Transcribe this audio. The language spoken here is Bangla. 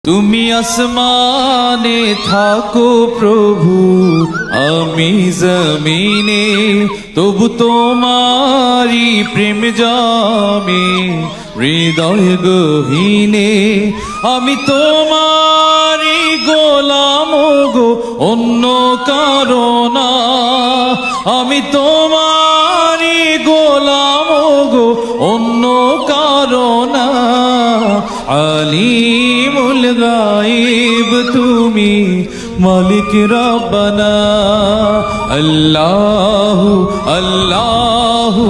তুমি আসমানে থাকো প্রভু, আমি জমিনে, তবু তোমারি প্রেম জামে হৃদয় গহীনে। আমি তোমারি গোলাম গো, অন্য কারো না। আমি তোমারি গোলাম গো, অন্য কারো না। আলিমুল গায়ব তুমি, মালিক রব্বানা। আল্লাহু আল্লাহু